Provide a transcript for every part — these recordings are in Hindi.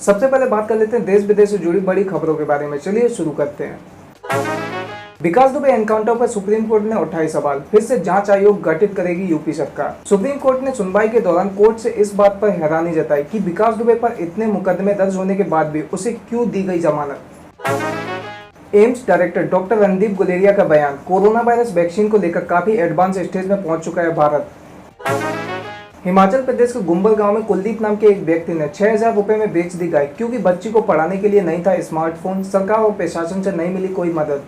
सबसे पहले बात कर लेते हैं देश विदेश से जुड़ी बड़ी खबरों के बारे में। चलिए शुरू करते हैं। विकास दुबे एनकाउंटर पर सुप्रीम कोर्ट ने उठाई सवाल, फिर से जांच आयोग गठित करेगी यूपी सरकार। सुप्रीम कोर्ट ने सुनवाई के दौरान कोर्ट से इस बात पर हैरानी जताई कि विकास दुबे पर इतने मुकदमे दर्ज होने के बाद भी उसे क्यों दी गई जमानत। AIIMS director doctor Randeep Guleria का बयान, कोरोना वायरस वैक्सीन को लेकर काफी एडवांस स्टेज में पहुंच चुका है भारत। हिमाचल प्रदेश के गुंबल गांव में कुलदीप नाम के एक व्यक्ति ने 6,000 रुपए में बेच दी गाय, क्योंकि बच्ची को पढ़ाने के लिए नहीं था स्मार्टफोन। सरकार और प्रशासन से नहीं मिली कोई मदद।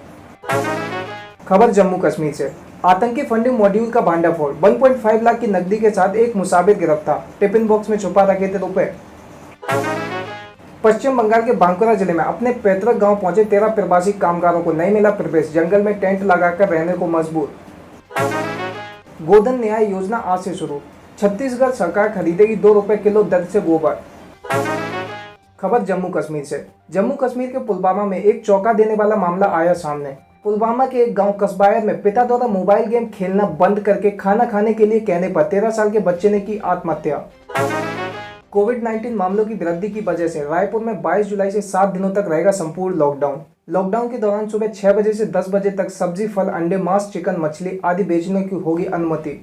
खबर जम्मू कश्मीर से, आतंकी फंडिंग मॉड्यूल का भांडाफोड़, 1.5 लाख की नकदी के साथ एक मुसाफिर गिरफ्तार, टिफिन बॉक्स में छुपा रखे थे रुपए। पश्चिम बंगाल के बांकुरा जिले में अपने पैतृक गांव पहुंचे 13 प्रवासी कामगारों को नहीं मिला प्रवेश, जंगल में टेंट लगाकर रहने को मजबूर। गोधन न्याय योजना आज से शुरू, छत्तीसगढ़ सरकार खरीदेगी 2 रुपए किलो दर से गोबर। खबर जम्मू कश्मीर से, जम्मू कश्मीर के पुलवामा में एक चौंका देने वाला मामला आया सामने। पुलवामा के एक गांव कस्बायर में पिता द्वारा मोबाइल गेम खेलना बंद करके खाना खाने के लिए कहने पर 13 साल के बच्चे ने की आत्महत्या। कोविड-19 मामलों की वृद्धि की वजह से रायपुर में 22 जुलाई से 7 दिनों तक रहेगा संपूर्ण लॉकडाउन। लॉकडाउन के दौरान सुबह 6 बजे से 10 बजे तक सब्जी, फल, अंडे, मांस, चिकन, मछली आदि बेचने की होगी अनुमति।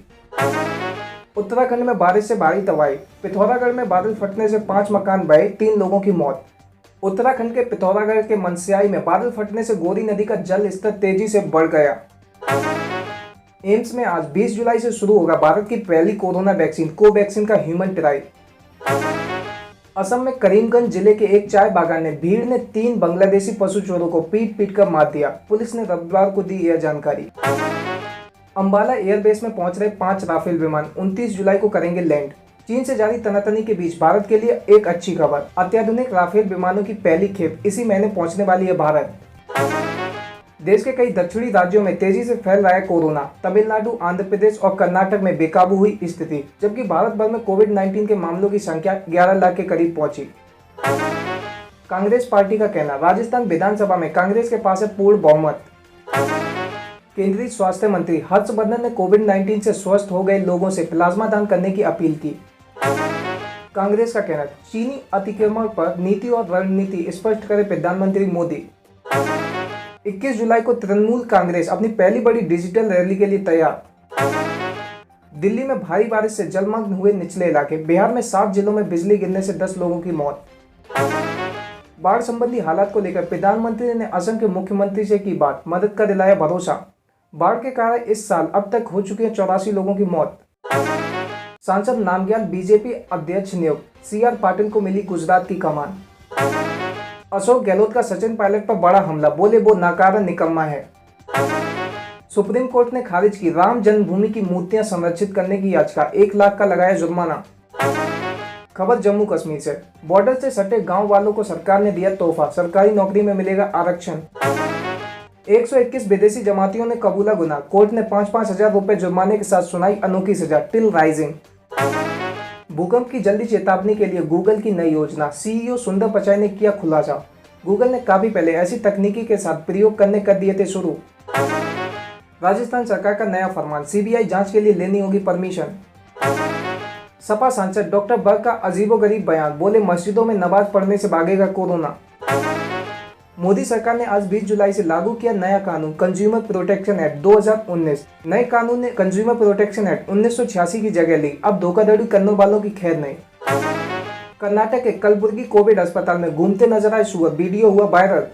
उत्तराखंड में बारिश से भारी तबाही, पिथौरागढ़ में बादल फटने से 5 मकान बहे, 3 लोगों की मौत। उत्तराखंड के पिथौरागढ़ के मनस्याई में बादल फटने से गोरी नदी का जल स्तर तेजी से बढ़ गया। एम्स में आज 20 जुलाई से शुरू होगा भारत की पहली कोरोना वैक्सीन कोवैक्सीन का ह्यूमन ट्रायल। असम में करीमगंज जिले के एक चाय बागान में भीड़ ने 3 बांग्लादेशी पशु चोरों को पीट कर मार दिया, पुलिस ने रविवार को दी यह जानकारी। अंबाला एयरबेस में पहुंच रहे 5 राफेल विमान 29 जुलाई को करेंगे लैंड। चीन से जारी तनातनी के बीच भारत के लिए एक अच्छी खबर, अत्याधुनिक राफेल विमानों की पहली खेप इसी महीने पहुंचने वाली है भारत। देश के कई दक्षिणी राज्यों में तेजी से फैल रहा है कोरोना। तमिलनाडु, आंध्र प्रदेश और कर्नाटक में बेकाबू हुई स्थिति, जबकि भारत भर में कोविड-19 के मामलों की संख्या 11 लाख के करीब पहुंची। कांग्रेस पार्टी का कहना, राजस्थान विधानसभा में कांग्रेस के पास है पूर्ण बहुमत। केंद्रीय स्वास्थ्य मंत्री हर्षवर्धन ने कोविड-19 से स्वस्थ हो गए लोगों से प्लाज्मा दान करने की अपील की। कांग्रेस का कहना, चीनी अतिक्रमण पर नीति और रणनीति स्पष्ट करे प्रधानमंत्री मोदी। 21 जुलाई को तृणमूल कांग्रेस अपनी पहली बड़ी डिजिटल रैली के लिए तैयार। दिल्ली में भारी बारिश से जलमग्न हुए निचले इलाके, बिहार में 7 जिलों में बिजली गिरने से 10 लोगों की मौत। बाढ़ संबंधी हालात को लेकर प्रधानमंत्री ने असम के मुख्यमंत्री से की बात, मदद का दिलाया भरोसा। बाढ़ के कारण इस साल अब तक हो चुकी है 84 लोगों की मौत। सांसद नामग्याल बीजेपी अध्यक्ष नियुक्त, CR पाटिल को मिली गुजरात की कमान। अशोक गहलोत का सचिन पायलट पर बड़ा हमला, बोले वो नाकारा निकम्मा है। सुप्रीम कोर्ट ने खारिज की राम जन्मभूमि की मूर्तियां संरक्षित करने की याचिका, 1 लाख का लगाया जुर्माना। खबर जम्मू कश्मीर से, बॉर्डर से सटे गांव वालों को सरकार ने दिया तोहफा, सरकारी नौकरी में मिलेगा आरक्षण। 121 विदेशी जमातियों ने कबूला गुनाह, कोर्ट ने 5-5 हजार रुपए जुर्माने के साथ सुनाई अनोखी सजा, टिल राइजिंग। भूकंप की जल्दी चेतावनी के लिए गूगल की नई योजना, CEO सुंदर पिचाई ने किया खुलासा। गूगल ने काफी पहले ऐसी तकनीकी के साथ प्रयोग करने कर दिए थे शुरू। राजस्थान सरकार का नया फरमान, CBI जांच के लिए लेनी होगी परमिशन। सपा सांसद डॉक्टर बर्क का अजीबोगरीब बयान, बोले मस्जिदों में नमाज पढ़ने से भागेगा कोरोना। मोदी सरकार ने आज 20 जुलाई से लागू किया नया कानून, कंज्यूमर प्रोटेक्शन एक्ट 2019। नए कानून ने कंज्यूमर प्रोटेक्शन एक्ट 1986 की जगह ली, अब धोखाधड़ी करने वालों की खैर नहीं। कर्नाटक के कलबुर्गी कोविड अस्पताल में घूमते नजर आए सुअर, वीडियो हुआ वायरल।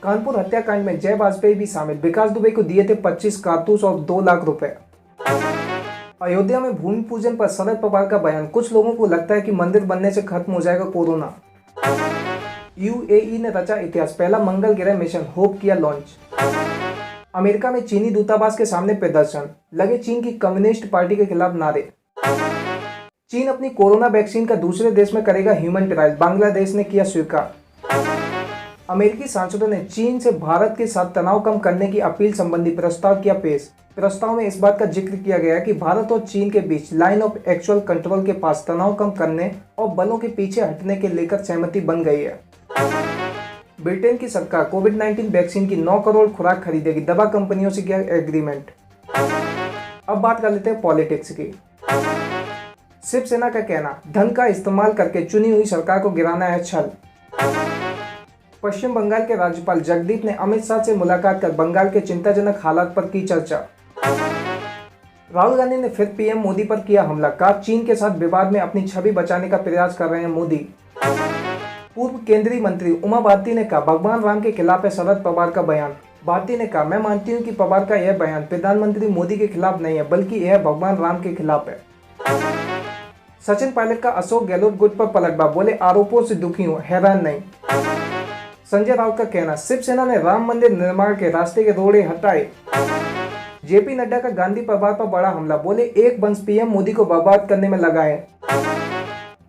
कानपुर हत्याकांड में जय वाजपेयी भी शामिल, विकास दुबे को दिए थे 25 कारतूस और 2 लाख रुपए। अयोध्या में भूमि पूजन पर शरद पवार का बयान, कुछ लोगों को लगता है कि मंदिर बनने से खत्म हो जाएगा कोरोना। UAE ने रचा इतिहास, पहला मंगल ग्रह मिशन होप किया लॉन्च। अमेरिका में चीनी दूतावास के सामने प्रदर्शन, लगे चीन की कम्युनिस्ट पार्टी के खिलाफ नारे। चीन अपनी कोरोना वैक्सीन का दूसरे देश में करेगा ह्यूमन ट्रायल, बांग्लादेश ने किया स्वीकार। अमेरिकी सांसदों ने चीन से भारत के साथ तनाव कम करने की अपील संबंधी प्रस्ताव किया पेश। प्रस्ताव में इस बात का जिक्र किया गया कि भारत और चीन के बीच लाइन ऑफ एक्चुअल कंट्रोल के पास तनाव कम करने और बलों के पीछे हटने के लेकर सहमति बन गई है। ब्रिटेन की सरकार कोविड-19 वैक्सीन की 9 करोड़ खुराक खरीदेगी, दवा कंपनियों से किया एग्रीमेंट। अब बात कर लेते हैं पॉलिटिक्स की। शिवसेना का कहना, धन का इस्तेमाल करके चुनी हुई सरकार को गिराना है छल। पश्चिम बंगाल के राज्यपाल जगदीप ने अमित शाह से मुलाकात कर बंगाल के चिंताजनक हालात पर की चर्चा। राहुल गांधी ने फिर पीएम मोदी पर किया हमला, कहा चीन के साथ विवाद में अपनी छवि बचाने का प्रयास कर रहे हैं मोदी। पूर्व केंद्रीय मंत्री उमा भारती ने कहा भगवान राम के खिलाफ है शरद पवार का बयान। भारती ने कहा, मैं मानती हूं कि पवार का यह बयान प्रधानमंत्री मोदी के खिलाफ नहीं है, बल्कि यह भगवान राम के खिलाफ है। सचिन पायलट का अशोक गहलोत गुट पर पलटवार, बोले आरोपों से दुखी हूं, हैरान नहीं। संजय राउत का कहना, शिवसेना ने राम मंदिर निर्माण के रास्ते के रोड़े हटाए। जेपी नड्डा का गांधी परिवार पर बड़ा हमला, बोले एक वंश पीएम मोदी को बर्बाद करने में लगा है।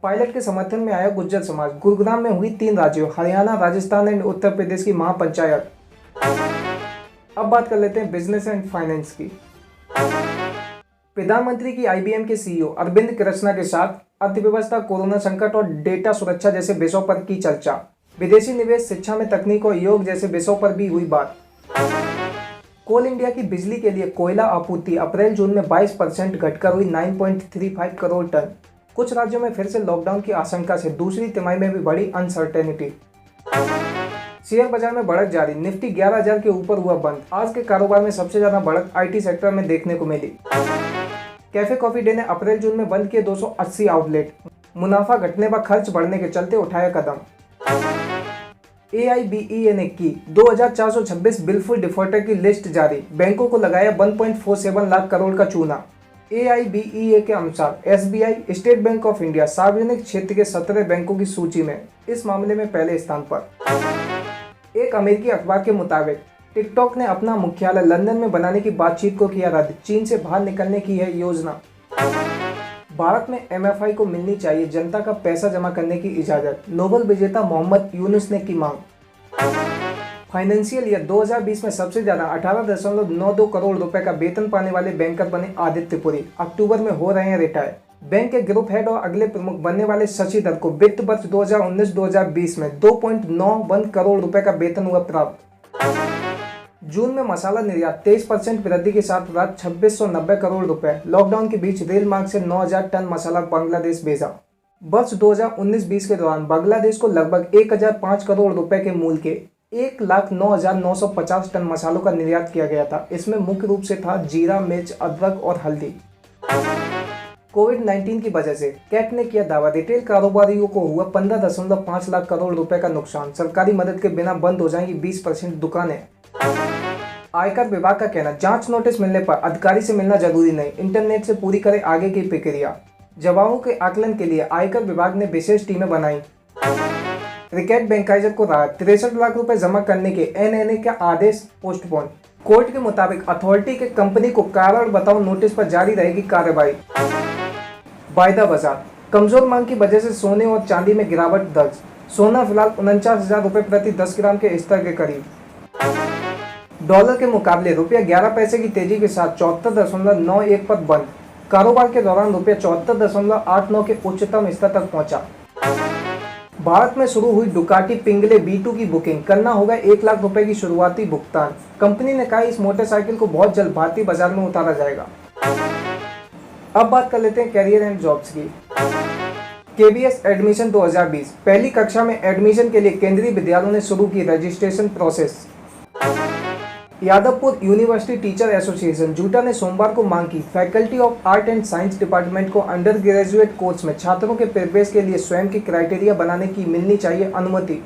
पायलट के समर्थन में आया गुर्जर समाज, गुरुग्राम में हुई 3 राज्यों हरियाणा, राजस्थान एंड उत्तर प्रदेश की महापंचायत। अब बात कर लेते हैं बिजनेस एंड फाइनेंस की। प्रधानमंत्री की आईबीएम के सीईओ अरविंद कृष्णा के साथ अर्थव्यवस्था, कोरोना संकट और डेटा सुरक्षा जैसे विषयों पर की चर्चा। विदेशी निवेश, शिक्षा में तकनीक और योग जैसे विषयों पर भी हुई बात। कोल इंडिया की बिजली के लिए कोयला आपूर्ति अप्रैल जून में 22% घटकर हुई 9.35 करोड़ टन। कुछ राज्यों में फिर से लॉकडाउन की आशंका से दूसरी तिमाही में भी बढ़ी अनसर्टेनिटी। शेयर बाजार में बढ़त जारी, निफ्टी 11,000 के ऊपर हुआ बंद। आज के कारोबार में सबसे ज्यादा बढ़त आईटी सेक्टर में देखने को मिली। कैफे कॉफी डे ने अप्रैल जून में बंद किए 280 आउटलेट। मुनाफा घटने व खर्च बढ़ने के चलते उठाया कदम। AIBEA ने की 2426 बिलफुल डिफॉल्टर की लिस्ट जारी, बैंकों को लगाया 1.47 लाख करोड़ का चूना। AIBEA के अनुसार SBI, state bank of India सार्वजनिक क्षेत्र के 17 बैंकों की सूची में इस मामले में पहले स्थान पर। एक अमेरिकी अखबार के मुताबिक टिकटॉक ने अपना मुख्यालय लंदन में बनाने की बातचीत को किया रद्द, चीन से बाहर निकलने की है योजना। भारत में MFI को मिलनी चाहिए जनता का पैसा जमा करने की इजाजत, नोबेल विजेता मोहम्मद यूनुस ने की मांग। फाइनेंशियल ईयर 2020 में सबसे ज्यादा 18.92 करोड़ रुपए का वेतन पाने वाले बैंकर बने आदित्य पुरी, अक्टूबर में हो रहे हैं रिटायर। बैंक के ग्रुप हेड और अगले प्रमुख बनने वाले शशिधर को वित्त वर्ष 2019-2020 में 2.91 करोड़ रुपए का वेतन हुआ प्राप्त। जून में मसाला निर्यात 23% वृद्धि के साथ रहा 2690 करोड़ रुपए। लॉकडाउन के बीच रेल मार्ग से 9000 टन मसाला बांग्लादेश भेजा। वर्ष 2019-20 के दौरान बांग्लादेश को लगभग 1005 करोड़ रुपए के मूल्य के 1,09,950 टन मसालों का निर्यात किया गया था। इसमें मुख्य रूप से था जीरा, मिर्च, अदरक और हल्दी। कोविड-19 की वजह से कैट ने किया दावा, रिटेल कारोबारियों को हुआ 15.5 लाख करोड़ रुपए का नुकसान। सरकारी मदद के बिना बंद हो जाएंगी 20% दुकानें। आयकर विभाग का कहना, जांच नोटिस मिलने पर अधिकारी से मिलना जरूरी नहीं, इंटरनेट से पूरी करें आगे की प्रक्रिया। जवाबों के आकलन के लिए आयकर विभाग ने विशेष टीमें बनाई। रिकेट बैंकाइजर को राहत, 63 लाख रुपए जमा करने के NNA का आदेश पोस्टपोन। कोर्ट के मुताबिक अथॉरिटी के कंपनी को कारण बताओ नोटिस पर जारी रहेगी कार्रवाई। वायदा बाजार, कमजोर मांग की वजह से सोने और चांदी में गिरावट दर्ज। सोना फिलहाल 49,000 रुपए प्रति 10 ग्राम के स्तर के करीब। डॉलर के मुकाबले रुपया 11 पैसे की तेजी के साथ 74.91 पर बंद। कारोबार के दौरान रुपया 74.89 के उच्चतम स्तर तक पहुंचा। भारत में शुरू हुई डुकाटी पिंगले B2 की बुकिंग, करना होगा 1 लाख रुपए की शुरुआती भुगतान। कंपनी ने कहा इस मोटरसाइकिल को बहुत जल्द भारतीय बाजार में उतारा जाएगा। अब बात कर लेते हैं कैरियर एंड जॉब्स की। KVS एडमिशन 2020, पहली कक्षा में एडमिशन के लिए केंद्रीय विद्यालयों ने शुरू की registration process. Jadavpur university teacher association JUTA ने सोमवार को मांग की faculty of art and science department को अंडर ग्रेजुएट कोर्स में छात्रों के प्रवेश के लिए स्वयं की क्राइटेरिया बनाने की मिलनी चाहिए अनुमति।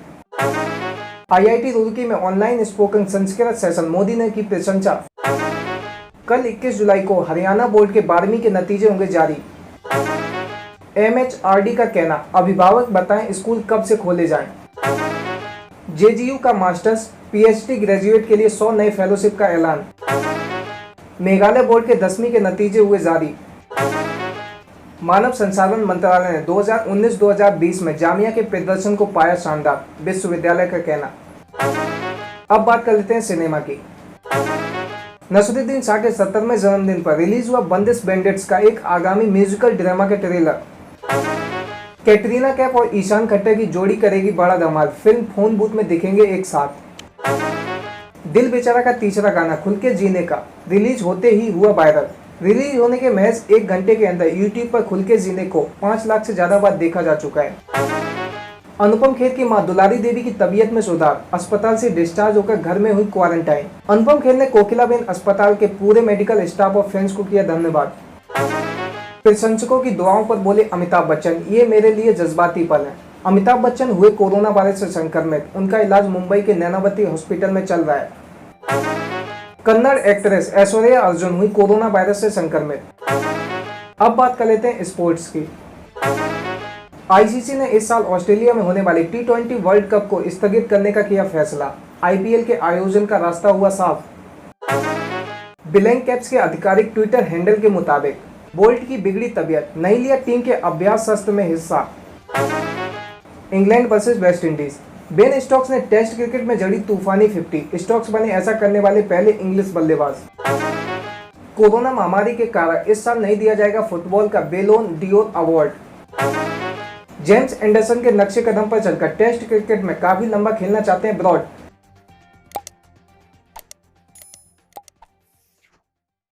IIT रुड़की में online spoken Sanskrit session, Modi ने की प्रशंसा। कल 21 जुलाई को हरियाणा बोर्ड के 12वीं के नतीजे होंगे जारी। MHRD का कहना, अभिभावक बताएं स्कूल कब से खोले जाएं। JGU का मास्टर्स PhD ग्रेजुएट के लिए 100 नए फेलोशिप का ऐलान। मेघालय बोर्ड के 10वीं के नतीजे हुए जारी। मानव संसाधन मंत्रालय ने 2019-2020 में जामिया के प्रदर्शन को पाया शानदार, विश्वविद्यालय का कहना। अब बात कर लेते हैं सिनेमा की। नसरुद्दीन शाह के 70वें जन्मदिन पर रिलीज हुआ बंदिश बैंडिट्स का एक आगामी म्यूजिकल ड्रामा के ट्रेलर। कैटरीना कैफ और ईशान खट्टर की जोड़ी करेगी बड़ा धमाल, फिल्म फोन बूथ में दिखेंगे एक साथ। दिल बेचारा का तीसरा गाना खुल के जीने का रिलीज होते ही हुआ वायरल। रिलीज होने के महज 1 घंटे के अंदर यूट्यूब पर खुल के जीने को 5 लाख से ज्यादा बार देखा जा चुका है। अनुपम खेर की मां दुलारी देवी की तबीयत में सुधार, अस्पताल से डिस्चार्ज होकर घर में हुई क्वारंटाइन। अनुपम खेर ने कोकिलाबेन अस्पताल के पूरे मेडिकल स्टाफ और फ्रेंड्स को किया धन्यवाद। प्रशंसकों की दुआओं पर बोले अमिताभ बच्चन, ये मेरे लिए जज्बाती पल है। अमिताभ बच्चन हुए कोरोना वायरस से संक्रमित, उनका इलाज मुंबई के नैनावती हॉस्पिटल में चल रहा है। कन्नड़ एक्ट्रेस ऐश्वर्या अर्जुन हुई कोरोना वायरस से संक्रमित। अब बात कर लेते हैं स्पोर्ट्स की। आईसीसी ने इस साल ऑस्ट्रेलिया में होने वाली T20 वर्ल्ड कप को स्थगित करने का किया फैसला। आईपीएल के आयोजन का रास्ता हुआ साफ। ब्लैंक कैप्स के आधिकारिक ट्विटर हैंडल के मुताबिक बोल्ट की बिगड़ी तबीयत, नहीं लिया टीम के अभ्यास सत्र में हिस्सा। England versus West Indies, Ben Stokes ने टेस्ट क्रिकेट में जड़ी तूफानी 50। स्टोक्स बने ऐसा करने वाले पहले इंग्लिश बल्लेबाज। कोरोना महामारी के कारण इस साल नहीं दिया जाएगा फुटबॉल का Ballon Dior award. James Anderson के नक्शे कदम पर चलकर टेस्ट क्रिकेट में काफी लंबा खेलना चाहते हैं ब्रॉड।